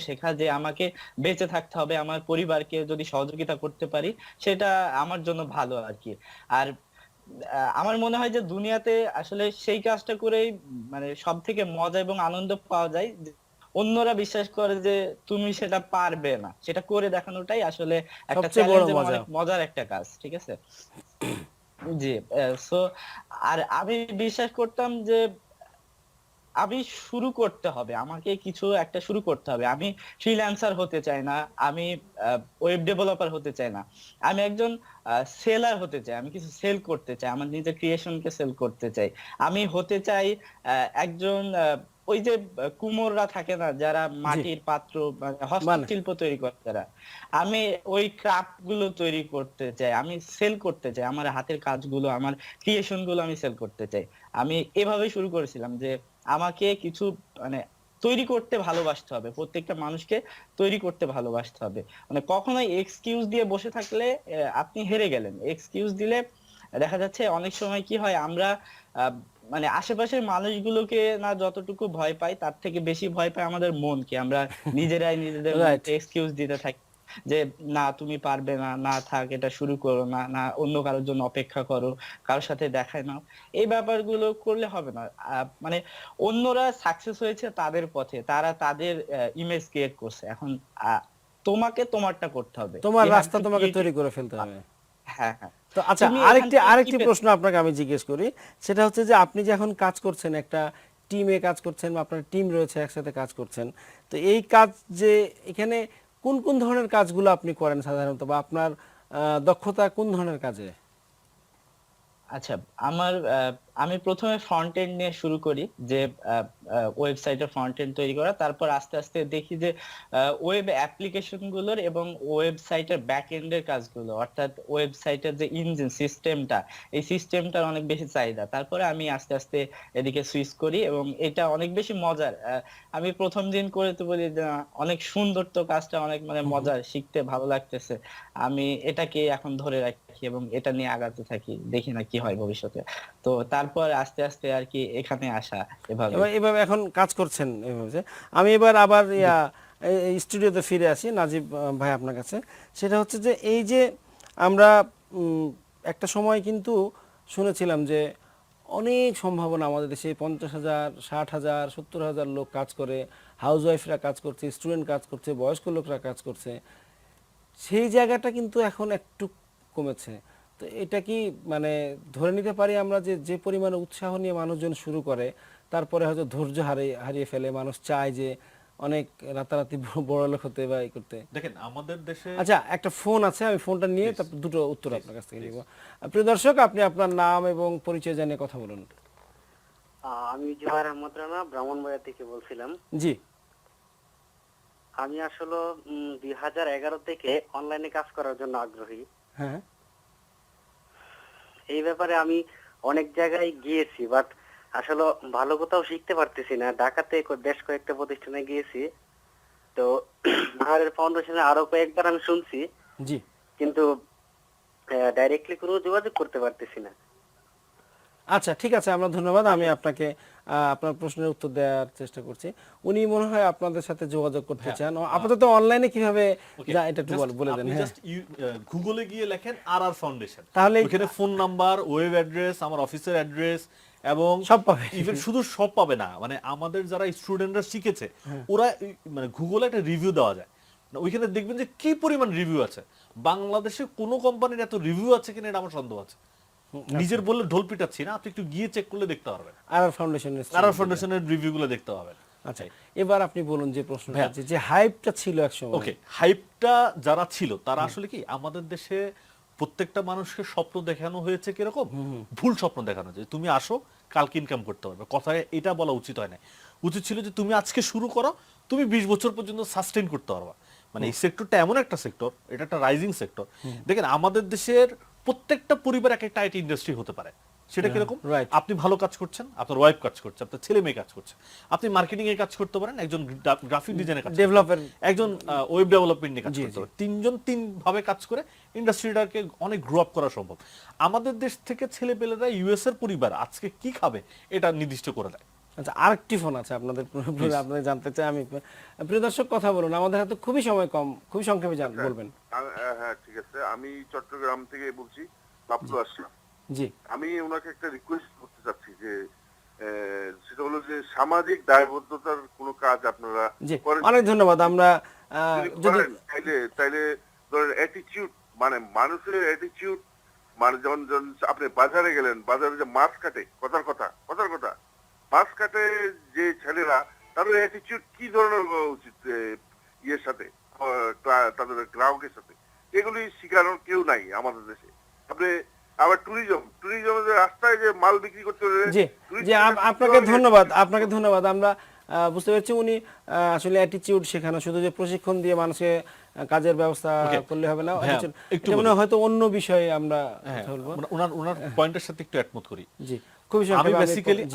শেখা, যে আমাকে বেঁচে থাকতে হবে, আমার পরিবারকে যদি সহযোগিতা করতে পারি সেটা আমার জন্য ভালো আর কি। আর আমার মনে হয় যে দুনিয়াতে আসলে সেই কাজটা করেই মানে সব থেকে মজা এবং আনন্দ পাওয়া যায়। অন্যরা বিশ্বাস করে যে তুমি সেটা পারবে না, সেটা করে দেখানোটাই আসলে একটা চ্যালেঞ্জ এবং অনেক মজার একটা কাজ, ঠিক আছে? জি, সো আর আমি বিশ্বাস করতাম যে আমি শুরু করতে হবে, আমাকে কিছু একটা শুরু করতে হবে। আমি ফ্রিল্যান্সার হতে চাই না, আমি ওয়েব ডেভেলপার হতে চাই না, আমি একজন সেলার হতে চাই, আমি কিছু সেল করতে চাই, আমার নিজের ক্রিয়েশনকে সেল করতে চাই। আমি হতে চাই একজন ওই যে কুমোররা থাকে না যারা মাটির পাত্র হস্তশিল্প তৈরি করে, যারা, আমি ওই ক্রাফট গুলো তৈরি করতে চাই, আমি সেল করতে চাই, আমার হাতের কাজগুলো, আমার ক্রিয়েশন গুলো আমি সেল করতে চাই। আমি এভাবে শুরু করেছিলাম যে আমাকে কিছু মানে তৈরি করতে ভালোবাসতে হবে, প্রত্যেকটা মানুষকে তৈরি করতে ভালোবাসতে হবে। মানে কখনোই এক্সকিউজ দিয়ে বসে থাকলে আপনি হেরে গেলেন। এক্সকিউজ দিলে দেখা যাচ্ছে অনেক সময় কি হয়, আমরা মানে আশেপাশের মানুষগুলোকে না যতটুকু ভয় পাই তার থেকে বেশি ভয় পাই আমাদের মনকে। আমরা নিজেরাই নিজেদের এক্সকিউজ দিতে থাকি যে না তুমি পারবে না, না থাক এটা শুরু করো না, না অন্য কারোর জন্য অপেক্ষা করো, কারোর সাথে দেখায় নাও। এই ব্যাপারগুলো করলে হবে না। মানে অন্যরা সাকসেস হয়েছে তাদের পথে, তারা তাদের ইমেজ ক্রিয়েট করছে, এখন তোমাকে তোমারটা করতে হবে, তোমার রাস্তা তোমাকে তৈরি করে ফেলতে হবে। হ্যাঁ, হ্যাঁ। তো আচ্ছা, আরেকটি প্রশ্ন আপনাকে আমি জিজ্ঞেস করি, সেটা হচ্ছে যে আপনি যে এখন কাজ করছেন, একটা টিমে কাজ করছেন, আপনার টিম রয়েছে, একসাথে কাজ করছেন, তো এই কাজ যে এখানে কোন কোন ধরনের কাজগুলো আপনি করেন সাধারণত, বা আপনার দক্ষতা কোন ধরনের কাজে? আচ্ছা, আমার আমি প্রথমে ফ্রন্ট এন্ড নিয়ে শুরু করি, যে ওয়েবসাইটের ফ্রন্ট এন্ড তৈরি করা। তারপর আস্তে আস্তে দেখি যে ওয়েব অ্যাপ্লিকেশন গুলোর এবং ওয়েবসাইটের ব্যাক এন্ডের কাজগুলো, অর্থাৎ ওয়েবসাইটের যে ইঞ্জিন সিস্টেমটা, এই সিস্টেমটার অনেক বেশি চাহিদা। তারপরে আমি আস্তে আস্তে এদিকে সুইচ করি এবং এটা অনেক বেশি মজার। আমি প্রথম দিন করে তো বলি যে অনেক সুন্দর, তো কাজটা অনেক মানে মজার, শিখতে ভালো লাগতেছে। আমি এটাকে এখন ধরে রাখি এবং এটা নিয়ে আগাতে থাকি, দেখি না কি হয় ভবিষ্যতে। তো তারপর আস্তে আস্তে আর কি এখানে আসা, এভাবে। এবার এভাবে এখন কাজ করছেন এভাবে যে। আমি এবার আবার স্টুডিওতে ফিরে আসি নাজিব ভাই আপনার কাছে। সেটা হচ্ছে যে এই যে আমরা একটা সময় কিন্তু শুনেছিলাম যে অনেক সম্ভাবনা আমাদের দেশে, 50,000, 60,000, 70,000 লোক কাজ করে, হাউসওয়াইফরা কাজ করছে, স্টুডেন্ট কাজ করছে, বয়স্ক লোকরা কাজ করছে। সেই জায়গাটা কিন্তু এখন একটু কমেছে। তো এটা কি মানে ধরে নিতে পারি আমরা যে যে পরিমাণে উৎসাহ নিয়ে মানুষজন শুরু করে, তারপরে হয়তো ধৈর্য হারিয়ে ফেলে, মানুষ চায় যে অনেক রাতারাতি বড়লোক হতে বা এই করতে। দেখেন আমাদের দেশে আচ্ছা, একটা ফোন আছে, আমি ফোনটা নিয়ে তারপর দুটো উত্তর আপনার কাছ থেকে নিব। প্রিয় দর্শক, আপনি আপনার নাম এবং পরিচয় জানিয়ে কথা বলুন। আমি জোহার আহমদ রানা ব্রাহ্মণবাড়িয়া থেকে বলছিলাম। জি। আমি আসলে 2011 থেকে অনলাইনে কাজ করার জন্য আগ্রহী। হ্যাঁ। এই ব্যাপারে আমি অনেক জায়গায় গিয়েছি, বাট আসলে ভালো কোথাও শিখতে পারতেছি না। ঢাকাতে বেশ কয়েকটা প্রতিষ্ঠানে গিয়েছি, তো নাহারের ফাউন্ডেশনে আরো কয়েকবার আমি শুনছি, জি। কিন্তু ডাইরেক্টলি কোনো যোগাযোগ করতে পারতেছি না। আচ্ছা, ঠিক আছে, আমরা ধন্যবাদ। আমি আপনাকে আপনার প্রশ্নের উত্তর দেওয়ার চেষ্টা করছি। উনি মনে হয় আপনাদের সাথে যোগাযোগ করতে চান। আপাতত অনলাইনে কিভাবে এটা একটু বলে দেন। হ্যাঁ, জাস্ট গুগলে গিয়ে লেখেন আর ফাউন্ডেশন, তাহলে ওখানে ফোন নাম্বার, ওয়েব অ্যাড্রেস, আমার অফিসের অ্যাড্রেস এবং সব পাবে। ইভেন শুধু সব পাবে না, মানে আমাদের যারা স্টুডেন্টরা শিখেছে ওরা মানে গুগলে একটা রিভিউ দেওয়া যায়, ওইখানে দেখবেন যে কি পরিমাণ রিভিউ আছে। বাংলাদেশে কোনো কোম্পানির এত রিভিউ আছে কিনা এটা আমার সন্দেহ আছে। নিজের বললে ঢোল পিটাচ্ছি না, আপনি একটু গিয়ে চেক করলে দেখতে পারবেন। আর ফাউন্ডেশনের রিভিউগুলো দেখতে পাবেন। আচ্ছা, এবার আপনি বলুন যে প্রশ্নটা, যে হাইপটা ছিল একসময়। ওকে, হাইপটা যারা ছিল তারা আসলে কি আমাদের দেশে প্রত্যেকটা মানুষকে স্বপ্ন দেখানো হয়েছে কিরকম, ভুল স্বপ্ন দেখানো যে তুমি আসো কালকে ইনকাম করতে পারবে। কথায় এটা বলা উচিত হয় না, উচিত ছিল যে তুমি আজকে শুরু করো, তুমি 20 বছর পর্যন্ত সাস্টেইন করতে পারবা। মানে এই সেক্টরটা এমন একটা সেক্টর, এটা একটা রাইজিং সেক্টর। দেখেন আমাদের দেশের প্রত্যেকটা পরিবার এক একটা আইটি ইন্ডাস্ট্রি হতে পারে। সেটা কিরকম, আপনি ভালো কাজ করছেন, আপনার ওয়াইফ কাজ করছে, আপনার ছেলে মেয়ে কাজ করছে, আপনি মার্কেটিং এ কাজ করতে পারেন, একজন গ্রাফিক ডিজাইনের কাজ ডেভেলপার, একজন ওয়েব ডেভেলপমেন্ট নিয়ে কাজ করতে পারে। তিনজন তিন ভাবে কাজ করে ইন্ডাস্ট্রিটাকে অনেক গ্রো আপ করা সম্ভব। আমাদের দেশ থেকে ছেলেপেলেরা ইউএস এর পরিবার আজকে কি খাবে এটা নির্দিষ্ট করে দেয়। আচ্ছা, আরেকটি ফোন আছে আপনাদের, আপনি জানতে চাই। আমি প্রিয় দর্শক কথা বলুন, আমাদের হাতে খুবই সময় কম, খুবই সংক্ষেপে বলবেন। হ্যাঁ, ঠিক আছে। আমি চট্টগ্রাম থেকে বলছি, বাবলু আশরাফ। জি। আমি ওনাকে একটা রিকোয়েস্ট করতে চাচ্ছি যে সেটা হলো যে সামাজিক দায়বদ্ধতার কোনো কাজ আপনারা করেন। অনেক ধন্যবাদ। আমরা যদি তাইলে ধরেন অ্যাটিটিউড, মানে মানুষের অ্যাটিটিউড, মানে যেমন আপনি বাজারে গেলেন, বাজারে যে মাছ কাটে, কথার কথা মাছ কাটে যে ছেলেরা, তাদের অ্যাটিটিউড কি ধরনের হওয়া উচিত ইয়ের সাথে, তাদের গ্রাহকের সাথে, এগুলি শিখানোর কেউ নাই আমাদের দেশে। আপনি আবার ট্যুরিজমের রাস্তায় যে মাল বিক্রি করতে আপনাকে ধন্যবাদ। আমরা বুঝতে পারছি উনি আসলে অ্যাটিটিউড শেখানো, শুধু যে প্রশিক্ষণ দিয়ে মানুষকে কাজের ব্যবস্থা করলে হবে না, মানে হয়তো অন্য বিষয়ে আমরা বলবো। ওনার পয়েন্টের সাথে একটু একমত করি। জি,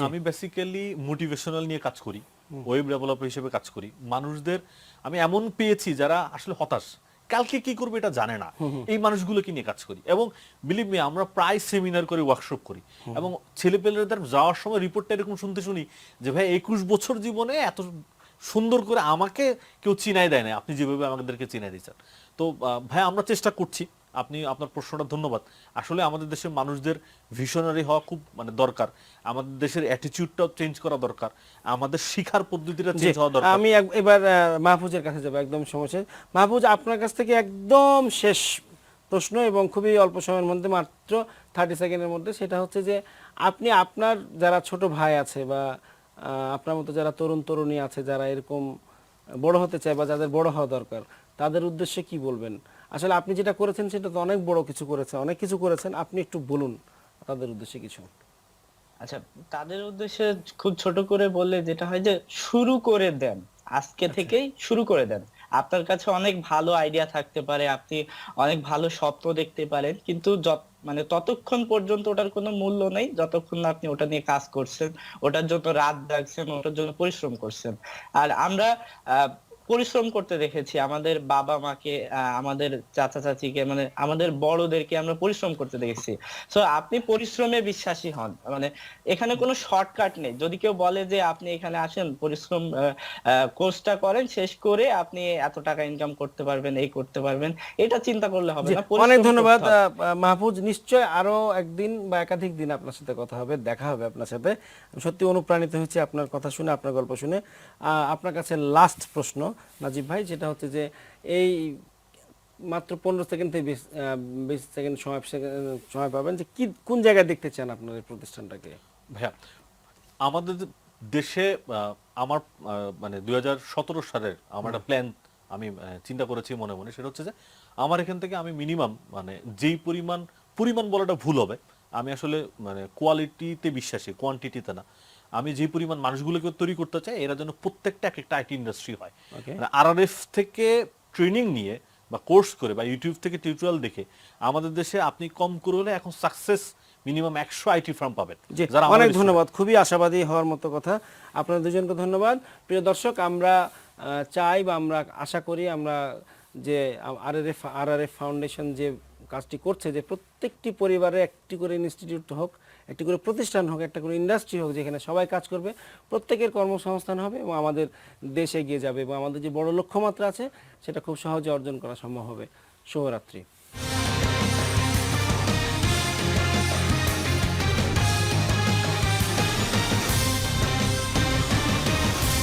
আমি বেসিক্যালি মোটিভেশনাল নিয়ে কাজ করি, ওয়েব ডেভেলপার হিসেবে কাজ করি। মানুষদের আমি এমন পেয়েছি যারা আসলে হতাশ, কালকে কি করবে এটা জানে না, এই মানুষগুলোকে নিয়ে কাজ করি। এবং বিলিভ মি, আমরা প্রায় সেমিনার করি, ওয়ার্কশপ করি, এবং ছেলেপেলেদের যাওয়ার সময় রিপোর্টটা এরকম শুনতে শুনি যে ভাই 21 বছর জীবনে এত সুন্দর করে আমাকে কেউ চিনাই দেয় না, আপনি যেভাবে আমাদেরকে চিনাই দিচ্ছেন। তো ভাই আমরা চেষ্টা করছি। আপনি আপনার প্রশ্নটা ধন্যবাদ। আসলে আমাদের দেশের মানুষদের ভিশনারি হওয়া খুব মানে দরকার, আমাদের দেশের অ্যাটিটিউডটাও চেঞ্জ করা দরকার, আমাদের শিখার পদ্ধতিটা চেঞ্জ হওয়া দরকার। আমি এবার মাহফুজের কাছে যাব, একদম সমস্যা। মাহফুজ, আপনার কাছ থেকে একদম শেষ প্রশ্ন এবং খুবই অল্প সময়ের মধ্যে, মাত্র 30 সেকেন্ডের মধ্যে। সেটা হচ্ছে যে আপনি আপনার যারা ছোট ভাই আছে বা আপনার মতো যারা তরুণ তরুণী আছে, যারা এরকম বড় হতে চায় বা যাদের বড় হওয়া দরকার, তাদের উদ্দেশ্যে কি বলবেন? আসলে আপনি যেটা করেছেন সেটা তো অনেক বড় কিছু করেছেন, অনেক কিছু করেছেন, আপনি একটু বলুন তাদের উদ্দেশ্যে কিছু। আচ্ছা, তাদের উদ্দেশ্যে খুব ছোট করে বললে যেটা হয় যে শুরু করে দেন, আজকে থেকেই শুরু করে দেন। আপনার কাছে অনেক ভালো আইডিয়া থাকতে পারে, আপনি অনেক ভালো স্বপ্ন দেখতে পারেন, কিন্তু মানে ততক্ষণ পর্যন্ত ওটার কোনো মূল্য নেই যতক্ষণ না আপনি ওটা নিয়ে কাজ করছেন, ওটার জন্য রাত জাগছেন, ওটার জন্য পরিশ্রম করছেন। আর আমরা আহ পরিশ্রম করতে দেখেছি আমাদের বাবা মাকে, আমাদের চাচা চাচিকে, মানে আমাদের বড়দেরকে আমরা পরিশ্রম করতে দেখেছি। তো আপনি পরিশ্রমে বিশ্বাসী হন, মানে এখানে কোনো শর্টকাট নেই। যদি কেউ বলে যে আপনি এখানে আসেন পরিশ্রম কোর্সটা করেন, শেষ করে আপনি এত টাকা ইনকাম করতে পারবেন, এই করতে পারবেন, এটা চিন্তা করলে হবে জি, না। অনেক পরিশ্রম ধন্যবাদ করতে হবে। মাহফুজ। নিশ্চয় আরো একদিন বা একাধিক দিন আপনার সাথে কথা হবে, দেখা হবে আপনার সাথে। আমি সত্যি অনুপ্রাণিত হয়েছি আপনার কথা শুনে, আপনার গল্প শুনে। আপনার কাছে লাস্ট প্রশ্ন নাজিব ভাই, যেটা হচ্ছে যে এই মাত্র 15 সেকেন্ড থেকে 20 সেকেন্ড সময় পাবেন, যে কি কোন জায়গায় দেখতে চান আপনার এই প্রতিষ্ঠানটাকে? ভাইয়া, আমাদের দেশে আমার মানে 2017 সালের আমার একটা প্ল্যান আমি চিন্তা করেছি মনে মনে, সেটা হচ্ছে যে আমার এখান থেকে আমি মিনিমাম মানে যেই পরিমাণ বলাটা ভুল হবে, আমি আসলে মানে কোয়ালিটিতে বিশ্বাসী, কোয়ান্টিটিতে না। আমি যে পরিমাণ মানুষগুলোকে তৈরি করতে চাই, এরা যেন প্রত্যেকটা এক একটা আইটি ইন্ডাস্ট্রি হয়। Okay. মানে আরআরএফ থেকে ট্রেনিং নিয়ে বা কোর্স করে বা ইউটিউব থেকে টিউটোরিয়াল দেখে আমাদের দেশে আপনি কম করে হলে এখন সাকসেস মিনিমাম 100 আইটি ফার্ম পাবেন। জি, যারা অনেক আমাদের ধন্যবাদ, খুবই আশাবাদী হওয়ার মতো কথা। আপনাদের দুজনকে ধন্যবাদ। প্রিয় দর্শক, আমরা চাই বা আমরা আশা করি আমরা যে আরআরএফ ফাউন্ডেশন যে কাজটি করছে, যে প্রত্যেকটি পরিবারে একটি করে ইনস্টিটিউট হোক, একটি করে প্রতিষ্ঠান হোক, একটা করে ইন্ডাস্ট্রি হোক, যেখানে সবাই কাজ করবে, প্রত্যেকের কর্মসংস্থান হবে এবং আমাদের দেশ এগিয়ে যাবে এবং আমাদের যে বড় লক্ষ্যমাত্রা আছে সেটা খুব সহজে অর্জন করা সম্ভব হবে। শুভরাত্রি।